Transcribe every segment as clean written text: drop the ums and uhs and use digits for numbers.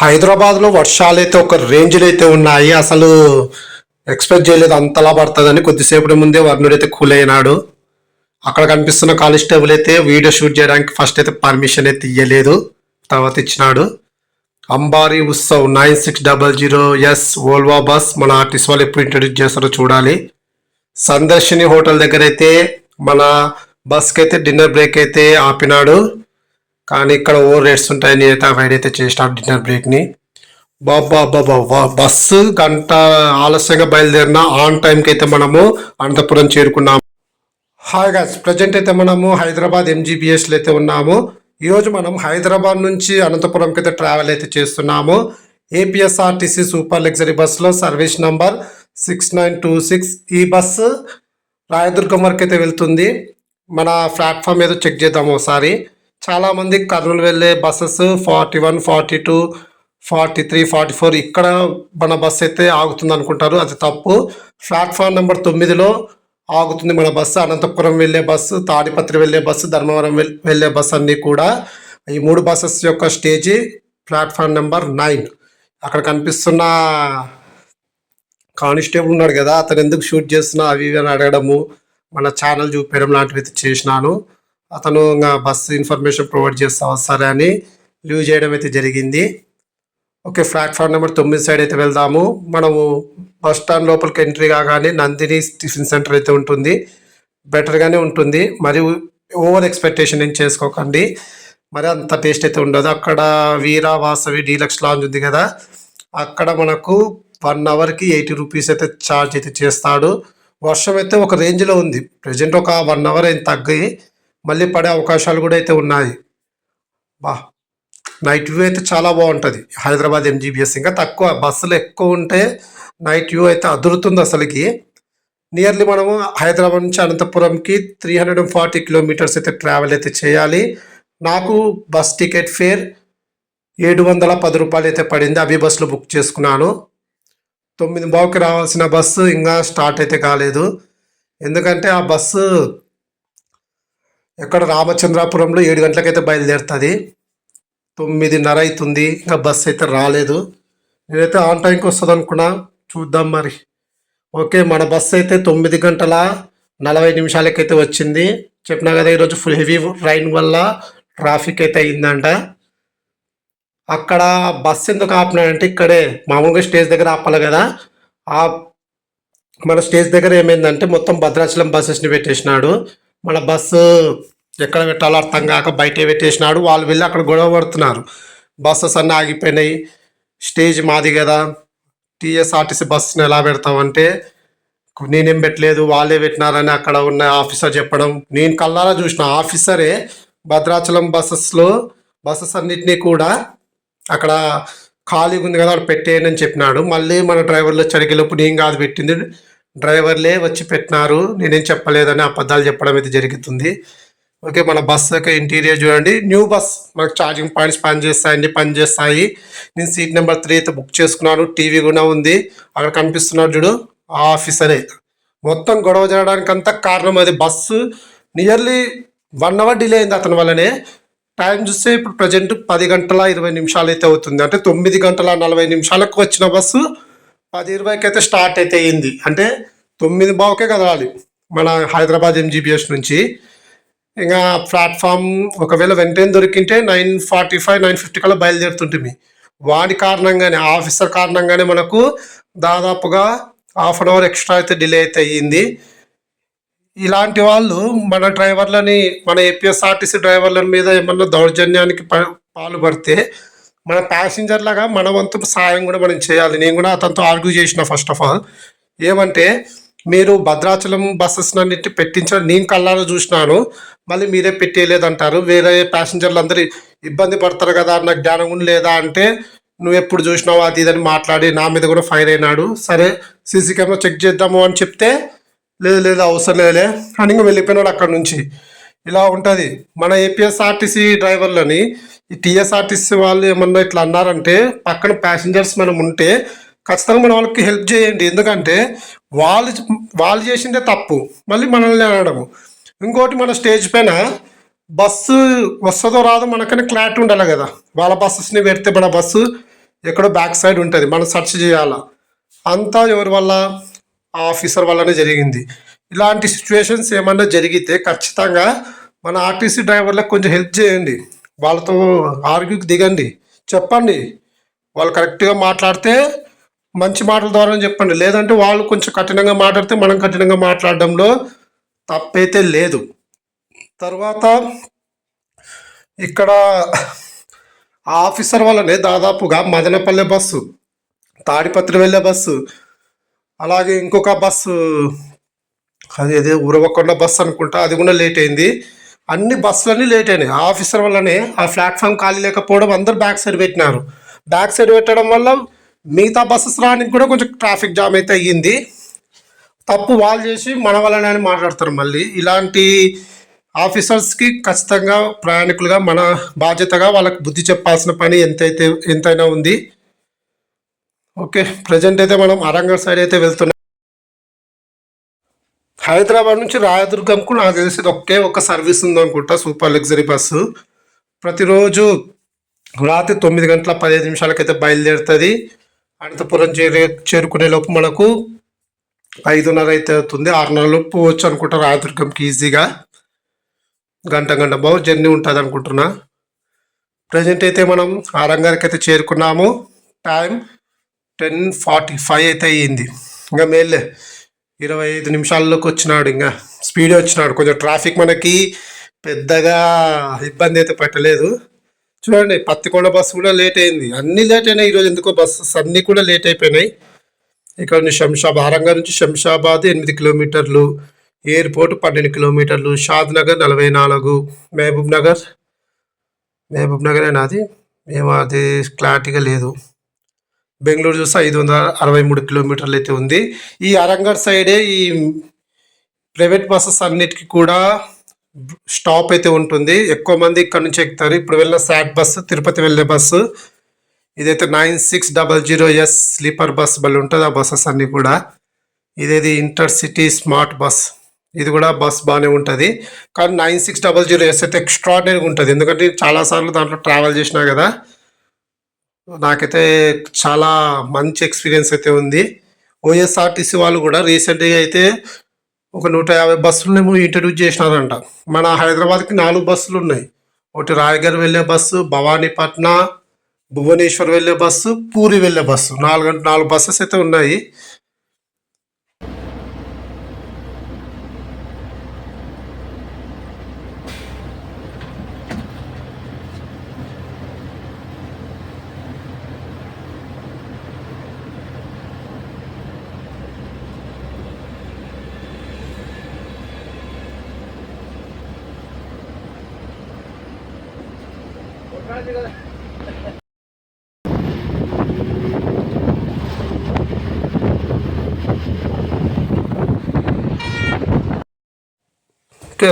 హైదరాబాద్లో వర్షాలైతే ఒక రేంజ్లో అయితే ఉన్నాయి. అసలు ఎక్స్పెక్ట్ చేయలేదు అంతలా పడుతుందని. కొద్దిసేపటి ముందే వర్ణుడైతే కూల్ అయినాడు. అక్కడ కనిపిస్తున్న కానిస్టేబుల్ అయితే వీడియో షూట్ చేయడానికి ఫస్ట్ అయితే పర్మిషన్ అయితే ఇవ్వలేదు, తర్వాత ఇచ్చినాడు. అంబారీ ఉత్సవ్ 9600 ఓల్వా బస్ మన ఆర్టీసీ వాళ్ళు ఎప్పుడు ఇంట్రడ్యూస్ చేస్తారో చూడాలి. సందర్శిని హోటల్ దగ్గర అయితే మన బస్కి అయితే డిన్నర్ బ్రేక్ అయితే ఆపినాడు. కానీ ఇక్కడ ఓవర్ రేట్స్ ఉంటాయని అయితే అవాయిడ్ అయితే చేసినాడు డిన్నర్ బ్రేక్ని. బాబా బాబా బస్సు గంట ఆలస్యంగా బయలుదేరిన ఆన్ టైంకి అయితే మనము అనంతపురం చేరుకున్నాము. హాయ్ గాయ్స్, ప్రజెంట్ అయితే మనము హైదరాబాద్ ఎంజీబీఎస్లో అయితే ఉన్నాము. ఈరోజు మనం హైదరాబాద్ నుంచి అనంతపురంకి అయితే ట్రావెల్ అయితే చేస్తున్నాము. ఏపీఎస్ఆర్టీసీ సూపర్ లగ్జరీ బస్సులో సర్వీస్ నంబర్ 6926. ఈ బస్సు రాయదుర్గం వరకు అయితే వెళ్తుంది. మన ప్లాట్ఫామ్ ఏదో చెక్ చేద్దాము ఒకసారి. చాలామంది కర్నూలు వెళ్ళే బస్సెస్ 41, 42, 43, 44 ఇక్కడ మన బస్సు అయితే ఆగుతుంది అనుకుంటారు. అది తప్పు. ప్లాట్ఫామ్ నెంబర్ 9లో ఆగుతుంది మన బస్సు. అనంతపురం వెళ్ళే బస్సు, తాడిపత్రి వెళ్ళే బస్సు, ధర్మవరం వెళ్ళే బస్సు అన్నీ కూడా ఈ 3 బస్సెస్ యొక్క స్టేజీ ప్లాట్ఫామ్ నెంబర్ 9. అక్కడ కనిపిస్తున్న కానిస్టేబుల్ ఉన్నాడు కదా, అతను ఎందుకు షూట్ చేస్తున్నా అవి ఇవి అని అడగడము, మన ఛానల్ చూపించడం లాంటివి అయితే చేసినాను. అతను బస్సు ఇన్ఫర్మేషన్ ప్రొవైడ్ చేస్తా సరే అని లీవ్ చేయడం అయితే జరిగింది. ఓకే, ప్లాట్ఫామ్ నెంబర్ 9 సైడ్ అయితే వెళ్దాము. మనము బస్ స్టాండ్ లోపలికి ఎంట్రీ కాగానే నందిని టిఫిన్ సెంటర్ అయితే ఉంటుంది. బెటర్గానే ఉంటుంది, మరి ఓవర్ ఎక్స్పెక్టేషన్ ఏం చేసుకోకండి, మరి అంత టేస్ట్ అయితే ఉండదు. అక్కడ వీరా వాసవి డీలక్స్ లాంజ్ ఉంది కదా, అక్కడ మనకు 1 అవర్కి 80 రూపీస్ అయితే ఛార్జ్ అయితే చేస్తాడు. వర్షం అయితే ఒక రేంజ్లో ఉంది. ప్రజెంట్ ఒక 1 అవర్ అయితే తగ్గి మళ్ళీ పడే అవకాశాలు కూడా అయితే ఉన్నాయి. నైట్ వ్యూ అయితే చాలా బాగుంటుంది హైదరాబాద్ ఎంజీబీఎస్. ఇంకా తక్కువ బస్సులు ఎక్కువ ఉంటే నైట్ వ్యూ అయితే అదురుతుంది అసలుకి. నియర్లీ మనము హైదరాబాద్ నుంచి అనంతపురంకి 340 కిలోమీటర్స్ అయితే ట్రావెల్ అయితే చేయాలి. నాకు బస్ టికెట్ ఫేర్ 710 రూపాయలు అయితే పడింది. అవి బస్సులో బుక్ చేసుకున్నాను. 9:15కి రావాల్సిన బస్సు ఇంకా స్టార్ట్ అయితే కాలేదు. ఎందుకంటే ఆ బస్సు ఎక్కడ రామచంద్రాపురంలో 7 గంటలకైతే బయలుదేరుతుంది. 9:30 అవుతుంది, ఇంకా బస్సు అయితే రాలేదు. నేనైతే ఆన్ టైంకి వస్తుంది అనుకున్నా, చూద్దాం మరి. ఓకే, మన బస్సు అయితే 9:40 అయితే వచ్చింది. చెప్పినా కదా ఈరోజు ఫుల్ హెవీ రైన్ వల్ల ట్రాఫిక్ అయితే అయిందంట. అక్కడ బస్సు ఎందుకు ఆపినాడంటే ఇక్కడే మామూలుగా స్టేజ్ దగ్గర ఆపాలి కదా, ఆ మన స్టేజ్ దగ్గర ఏమైందంటే మొత్తం భద్రాచలం బస్సెస్ని పెట్టేసినాడు. మన బస్సు ఎక్కడ పెట్టాలో అర్థం కాక బయటే పెట్టేసినాడు. వాళ్ళు వెళ్ళి అక్కడ గొడవ పడుతున్నారు, బస్సెస్ అన్నీ ఆగిపోయినాయి, స్టేజ్ మాది కదా, టీఎస్ఆర్టీసీ బస్సుని ఎలా పెడతామంటే నేనేం పెట్టలేదు వాళ్ళే పెట్టినారని అక్కడ ఉన్న ఆఫీసర్ చెప్పడం. నేను కళ్ళారా చూసిన ఆఫీసరే భద్రాచలం బస్సెస్ అన్నిటినీ కూడా అక్కడ ఖాళీగా ఉంది కదా అక్కడ పెట్టేయని అని చెప్పినాడు. మళ్ళీ మన డ్రైవర్లు చరిగేలోపు నేను కాదు పెట్టింది, డ్రైవర్లే వచ్చి పెట్టినారు, నేనేం చెప్పలేదని అబద్ధాలు చెప్పడం అయితే జరుగుతుంది. ఓకే, మన బస్ యొక్క ఇంటీరియర్ చూడండి. న్యూ బస్, మనకు ఛార్జింగ్ పాయింట్స్ పనిచేస్తాయి. నేను సీట్ నెంబర్ 3 అయితే బుక్ చేసుకున్నాను. టీవీ కూడా ఉంది. అక్కడ కనిపిస్తున్నాడు చూడు, ఆ ఆఫీసరే. మొత్తం గొడవ జరగడానికి అంతా కారణం అది. బస్సు నియర్లీ 1 అవర్ డిలే అయింది అతని వల్లనే. టైం చూస్తే ఇప్పుడు ప్రజెంట్ 10:20 అయితే అవుతుంది. అంటే 9:40 వచ్చిన బస్సు 10:20కి అయితే స్టార్ట్ అయితే అయింది. అంటే 9:15కే కదలాలి మన హైదరాబాద్ ఎంజీబీఎస్ నుంచి. ఇంకా ప్లాట్ఫామ్ ఒకవేళ వెంటనే దొరికింటే 9:45, 9:50 కల్లా బయలుదేరుతుంటుంది. వాడి కారణంగానే, ఆఫీసర్ కారణంగానే మనకు దాదాపుగా 1/2 అవర్ ఎక్స్ట్రా అయితే డిలే అయితే అయ్యింది. ఇలాంటి వాళ్ళు మన డ్రైవర్లని, మన ఏపీఎస్ఆర్టీసీ డ్రైవర్ల మీద ఏమన్నా దౌర్జన్యానికి పాల్పడితే మన ప్యాసింజర్లాగా మన వంతు సాయం కూడా మనం చేయాలి. నేను కూడా అతనితో ఆర్గ్యూ చేసిన. ఫస్ట్ ఆఫ్ ఆల్ ఏమంటే, మీరు భద్రాచలం బస్సెస్ అన్నింటి పెట్టించడం నేను కళ్ళారా చూసినాను, మళ్ళీ మీరే పెట్టేయలేదంటారు. వేరే ప్యాసింజర్లు అందరూ ఇబ్బంది పడతారు కదా, నాకు జ్ఞానం కూడా లేదా అంటే నువ్వు ఎప్పుడు చూసినావు అది ఇదని మాట్లాడి నా మీద కూడా ఫైర్ అయినాడు. సరే సీసీ కెమెరా చెక్ చేద్దాము అని చెప్తే లేదు అవసరం లేదులే అని ఇంకా వెళ్ళిపోయినాడు అక్కడ నుంచి. ఇలా ఉంటుంది మన ఏపీఎస్ఆర్టీసీ డ్రైవర్లని. ఈ టీఎస్ఆర్టీసీ వాళ్ళు ఏమన్నా ఇట్లా అన్నారంటే పక్కన ప్యాసింజర్స్ మనం ఉంటే ఖచ్చితంగా మన వాళ్ళకి హెల్ప్ చేయండి. ఎందుకంటే వాళ్ళు చేసిందే తప్పు, మళ్ళీ మనల్ని అనడము. ఇంకోటి, మన స్టేజ్ పైన బస్సు వస్తుందో రాదో మనకనే క్లారిటీ ఉండాలి కదా. వాళ్ళ బస్సెస్ని పెడితే మన బస్సు ఎక్కడో బ్యాక్ సైడ్ ఉంటుంది, మనం సెర్చ్ చేయాలా. అంతా ఎవరి వల్ల? ఆ ఆఫీసర్ వల్లనే జరిగింది. ఇలాంటి సిచ్యువేషన్స్ ఏమన్నా జరిగితే ఖచ్చితంగా మన ఆర్టీసీ డ్రైవర్లకు కొంచెం హెల్ప్ చేయండి. వాళ్ళతో ఆర్గ్యూకి దిగండి, చెప్పండి. వాళ్ళు కరెక్ట్గా మాట్లాడితే మంచి మాటల ద్వారా చెప్పండి, లేదంటే వాళ్ళు కొంచెం కఠినంగా మాట్లాడితే మనం కఠినంగా మాట్లాడడంలో తప్పైతే లేదు. తర్వాత ఇక్కడ ఆ ఆఫీసర్ వల్లనే దాదాపుగా మదనపల్లె బస్సు, తాడిపత్రి వెళ్ళే బస్సు, అలాగే ఇంకొక బస్సు అది అదే ఉరవకొండ బస్సు అనుకుంటా, అది కూడా లేట్ అయింది. అన్ని బస్సులన్నీ లేట్ అయినాయి. ఆ ఆఫీసర్ వల్లనే ఆ ప్లాట్ఫామ్ ఖాళీ లేకపోవడం, అందరు బ్యాక్ సైడ్ పెట్టినారు. బ్యాక్ సైడ్ పెట్టడం వల్ల మిగతా బస్సెస్ రానికి కూడా కొంచెం ట్రాఫిక్ జామ్ అయితే అయ్యింది. తప్పు వాళ్ళు చేసి మన వల్లనే అని మాట్లాడతారు. మళ్ళీ ఇలాంటి ఆఫీసర్స్కి ఖచ్చితంగా ప్రయాణికులుగా మన బాధ్యతగా వాళ్ళకి బుద్ధి చెప్పాల్సిన పని ఎంతైనా ఉంది. ఓకే, ప్రజెంట్ అయితే మనం అరంగల్ సైడ్ అయితే వెళ్తున్నాం. హైదరాబాద్ నుంచి రాయదుర్గంకు నాకు తెలిసి ఒకే ఒక సర్వీస్ ఉందనుకుంటా, సూపర్ లగ్జరీ బస్సు. ప్రతిరోజు రాత్రి 9 గంటల 15 నిమిషాలకైతే బయలుదేరుతుంది. అనంతపురం చేరుకునే లోపు మనకు 5:30 అయితే అవుతుంది. 6:30 లోపు పోవచ్చు అనుకుంటా రాయదుర్గంకి ఈజీగా. గంట బాగు జర్నీ ఉంటుంది అనుకుంటున్నా. ప్రజెంట్ అయితే మనం ఆరంగారికి అయితే చేరుకున్నాము. టైం 10:45 అయితే అయ్యింది. ఇంకా మేలే 25 నిమిషాల్లోకి వచ్చినాడు. ఇంకా స్పీడ్ వచ్చినాడు. కొంచెం ట్రాఫిక్ మనకి పెద్దగా ఇబ్బంది అయితే పెట్టలేదు. చూడండి, పత్తికొండ బస్సు కూడా లేట్ అయింది. అన్నీ లేట్ అయినాయి ఈరోజు, ఎందుకో బస్సెస్ అన్నీ కూడా లేట్ అయిపోయినాయి. ఇక్కడ నుంచి ఆరంగల్ నుంచి శంషాబాద్ 8 కిలోమీటర్లు, ఎయిర్పోర్ట్ 12 కిలోమీటర్లు, షాద్ నగర్ 44, మహబూబ్ నగర్ అది మేము అది క్లారిటీగా లేదు. బెంగళూరు చూస్తే 563 కిలోమీటర్లు అయితే ఉంది. ఈ అరంగల్ సైడే ఈ ప్రైవేట్ బస్సెస్ అన్నిటికీ కూడా స్టాప్ అయితే ఉంటుంది. ఎక్కువ మంది ఇక్కడ నుంచి ఎక్కుతారు. ఇప్పుడు వెళ్ళిన శాట్ బస్సు, తిరుపతి వెళ్ళే బస్సు ఇదైతే 9600S స్లీపర్ బస్ బలి ఉంటుంది. ఆ బస్సెస్ అన్నీ కూడా ఇదేది ఇంటర్ సిటీ స్మార్ట్ బస్, ఇది కూడా బస్ బాగానే ఉంటుంది. కానీ 9600S అయితే ఎక్స్ట్రాడినరీగా ఉంటుంది. ఎందుకంటే చాలాసార్లు దాంట్లో ట్రావెల్ చేసినా కదా, నాకైతే చాలా మంచి ఎక్స్పీరియన్స్ అయితే ఉంది. ఓఎస్ఆర్టీసీ వాళ్ళు కూడా రీసెంట్గా అయితే ఒక 150 బస్సులనేమో ఇంట్రడ్యూస్ చేసినారంట. మన హైదరాబాద్కి 4 బస్సులు ఉన్నాయి. ఒకటి రాయగఢ్ వెళ్ళే బస్సు, భవానీపట్న, భువనేశ్వర్ వెళ్ళే బస్సు, పూరి వెళ్ళే బస్సు, 4 బస్సెస్ అయితే ఉన్నాయి.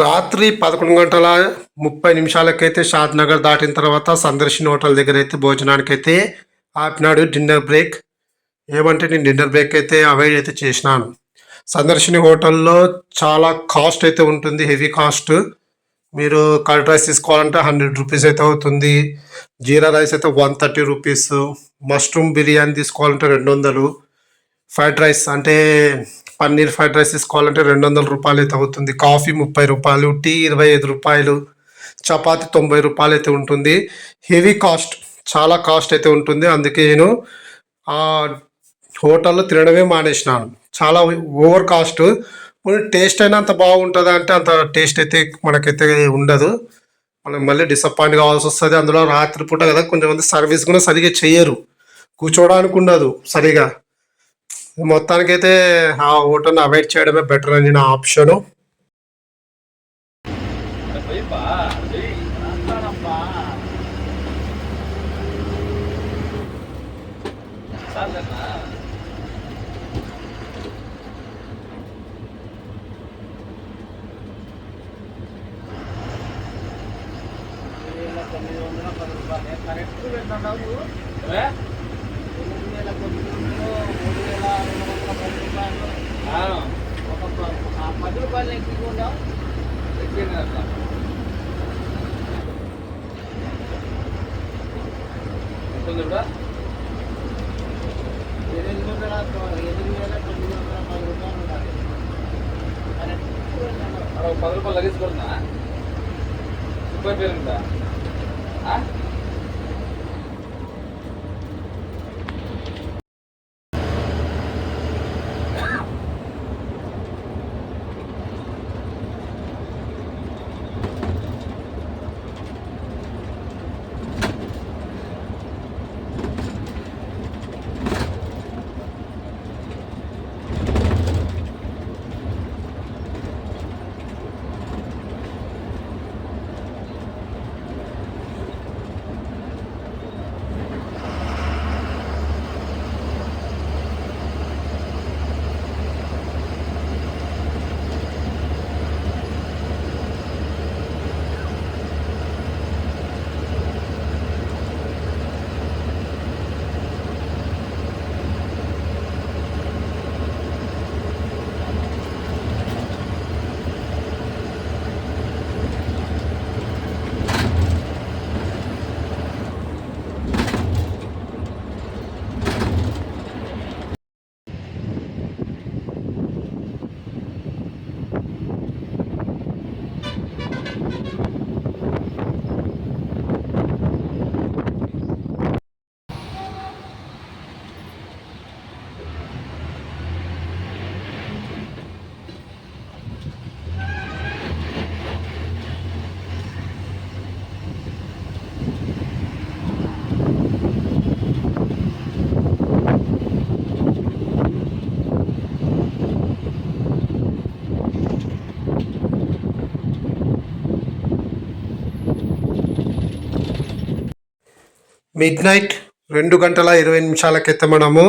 రాత్రి 11:30 షాద్ నగర్ దాటిన తర్వాత సందర్శన్ హోటల్ దగ్గర అయితే భోజనానికి అయితే ఆపినాడు. డిన్నర్ బ్రేక్ ఏమంటే నేను డిన్నర్ బ్రేక్ అయితే అవాయిడ్ అయితే చేసినాను. సందర్శిని హోటల్లో చాలా కాస్ట్ అయితే ఉంటుంది, హెవీ కాస్ట్. మీరు కర్డ్ రైస్ తీసుకోవాలంటే 100 రూపీస్ అయితే అవుతుంది. జీరా రైస్ అయితే 130 రూపీస్. మష్రూమ్ బిర్యానీ తీసుకోవాలంటే 200. ఫ్రైడ్ రైస్ అంటే పన్నీర్ ఫ్రైడ్ రైస్ తీసుకోవాలంటే 200 రూపాయలు అయితే అవుతుంది. కాఫీ 30 రూపాయలు, టీ 25 రూపాయలు, చపాతి 90 రూపాయలు అయితే ఉంటుంది. హెవీ కాస్ట్, చాలా కాస్ట్ అయితే ఉంటుంది. అందుకే నేను ఆ హోటల్లో తినడమే మానేసినాను. చాలా ఓవర్ కాస్ట్. టేస్ట్ అయినా అంత బాగుంటుందా అంటే అంత టేస్ట్ అయితే మనకైతే ఉండదు. మనం మళ్ళీ డిసప్పాయింట్ కావాల్సి వస్తుంది. అందులో రాత్రిపూట కదా, కొంతమంది సర్వీస్ కూడా సరిగా చెయ్యరు, కూర్చోవడానికి ఉండదు సరిగా. మొత్తానికైతే ఆ హోటల్ని అవాయిడ్ చేయడమే బెటర్ అని నా ఆప్షను. ₹10 లగేజ్ కొడుతున్నా రూపాయి పేరు ఉందా మిడ్ నైట్ 2 గంటల 20 నిమిషాలకైతే మనము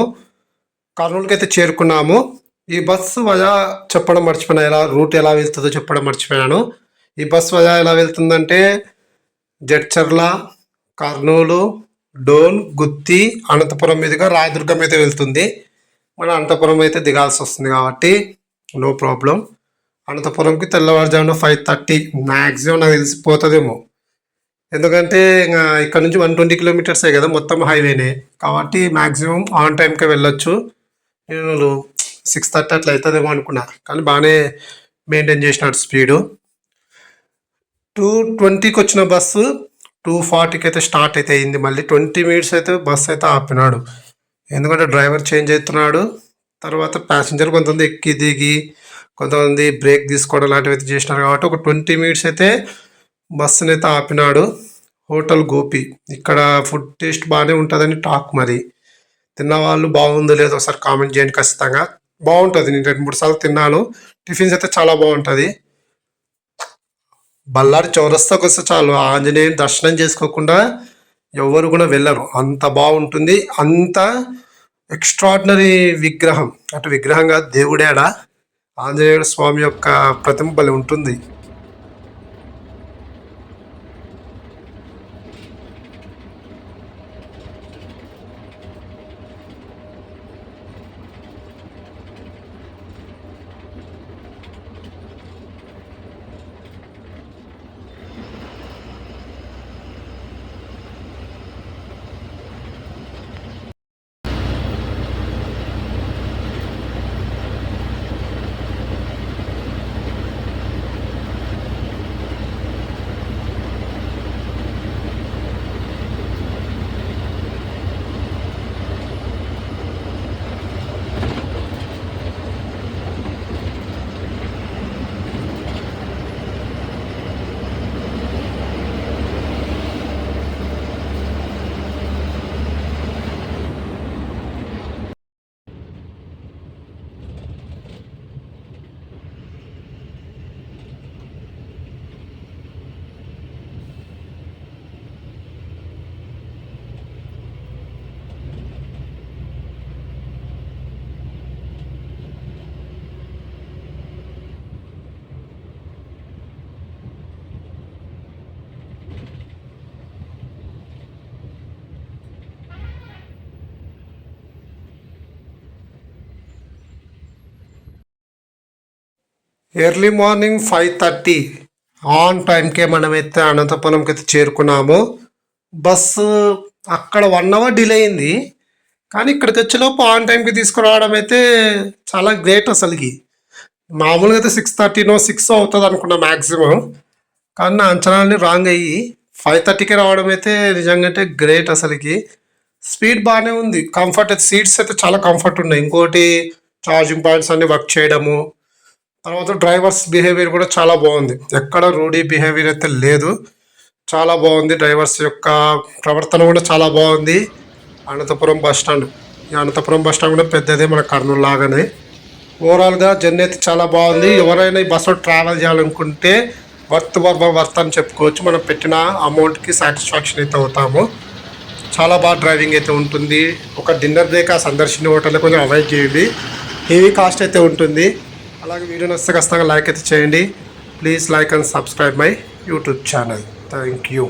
కర్నూలుకి అయితే చేరుకున్నాము. ఈ బస్సు వయా చెప్పడం మర్చిపోయినా, ఎలా రూట్ ఎలా వెళ్తుందో చెప్పడం మర్చిపోయాను. ఈ బస్సు వయా ఎలా వెళ్తుందంటే జడ్చర్ల, కర్నూలు, డోన్, గుత్తి, అనంతపురం మీదుగా రాయదుర్గం అయితే వెళ్తుంది. మన అనంతపురం అయితే దిగాల్సి వస్తుంది కాబట్టి నో ప్రాబ్లం. అనంతపురంకి తెల్లవారుజామున 5:30 మ్యాక్సిమం నాకు తెలిసిపోతుందేమో. ఎందుకంటే ఇంకా ఇక్కడ నుంచి 120 కిలోమీటర్సే కదా, మొత్తం హైవేనే కాబట్టి మ్యాక్సిమం ఆన్ టైంకే వెళ్ళొచ్చు. నేను 6:30 అట్లా అవుతుందేమో అనుకున్నా, కానీ బాగానే మెయింటైన్ చేసినాడు స్పీడు. 2:20కి వచ్చిన బస్సు 2:40కి అయితే స్టార్ట్ అయితే అయింది. మళ్ళీ 20 మినిట్స్ అయితే బస్సు అయితే ఆపినాడు. ఎందుకంటే డ్రైవర్ చేంజ్ అవుతున్నాడు. తర్వాత ప్యాసింజర్ కొంతమంది ఎక్కి దిగి, కొంతమంది బ్రేక్ తీసుకోవడం లాంటివి అయితే చేసినారు కాబట్టి ఒక 20 మినిట్స్ అయితే బస్సుని అయితే ఆపినాడు. హోటల్ గోపి, ఇక్కడ ఫుడ్ టేస్ట్ బాగానే ఉంటుందని టాక్. మరి తిన్న వాళ్ళు బాగుందో లేదో ఒకసారి కామెంట్ చేయండి. ఖచ్చితంగా బాగుంటుంది. నేను 2-3 సార్లు తిన్నాను. టిఫిన్స్ అయితే చాలా బాగుంటుంది. బళ్ళారి చౌరస్తాకి వస్తే చాలు, ఆంజనేయుని దర్శనం చేసుకోకుండా ఎవరు కూడా వెళ్ళరు, అంత బాగుంటుంది. అంత ఎక్స్ట్రాడినరీ విగ్రహం, అటు విగ్రహంగా దేవుడేడా ఆంజనేయుడు స్వామి యొక్క ప్రతిమ బలి ఉంటుంది. ఎర్లీ మార్నింగ్ 5:30 ఆన్ టైంకే మనమైతే అనంతపురంకి అయితే చేరుకున్నాము. బస్సు అక్కడ 1 అవర్ డిలే అయింది. కానీ ఇక్కడికి వచ్చేలోపు ఆన్ టైంకి తీసుకురావడం అయితే చాలా గ్రేట్ అసలుకి. మామూలుగా అయితే 6:30నో 6 అవుతుంది అనుకున్నా మ్యాక్సిమం. కానీ నా అంచనాలని రాంగ్ అయ్యి 5:30కే రావడం అయితే నిజంగా అంటే గ్రేట్ అసలుకి. స్పీడ్ బాగానే ఉంది. కంఫర్ట్ అయితే సీట్స్ అయితే చాలా కంఫర్ట్ ఉన్నాయి. ఇంకోటి ఛార్జింగ్ పాయింట్స్ అన్ని వర్క్ చేయడము. తర్వాత డ్రైవర్స్ బిహేవియర్ కూడా చాలా బాగుంది. ఎక్కడ రూడీ బిహేవియర్ అయితే లేదు. చాలా బాగుంది. డ్రైవర్స్ యొక్క ప్రవర్తన కూడా చాలా బాగుంది. Anantapuram bus stand. ఈ అనంతపురం బస్ స్టాండ్ కూడా పెద్దదే మన కర్నూలు లాగానే. ఓవరాల్గా జర్నీ అయితే చాలా బాగుంది. ఎవరైనా ఈ బస్సులో ట్రావెల్ చేయాలనుకుంటే వర్త్ అని చెప్పుకోవచ్చు. మనం పెట్టిన అమౌంట్కి సాటిస్ఫాక్షన్ అయితే అవుతాము. చాలా బాగా డ్రైవింగ్ అయితే ఉంటుంది. ఒక డిన్నర్ బ్రేక్ ఆ సందర్శించిన హోటల్లో కొంచెం అవాయిడ్ చేయండి. హెవీ కాస్ట్ అయితే ఉంటుంది. అలాగే వీడియో నచ్చితే ఖచ్చితంగా లైక్ అయితే చేయండి. Please like and subscribe my YouTube channel. Thank you.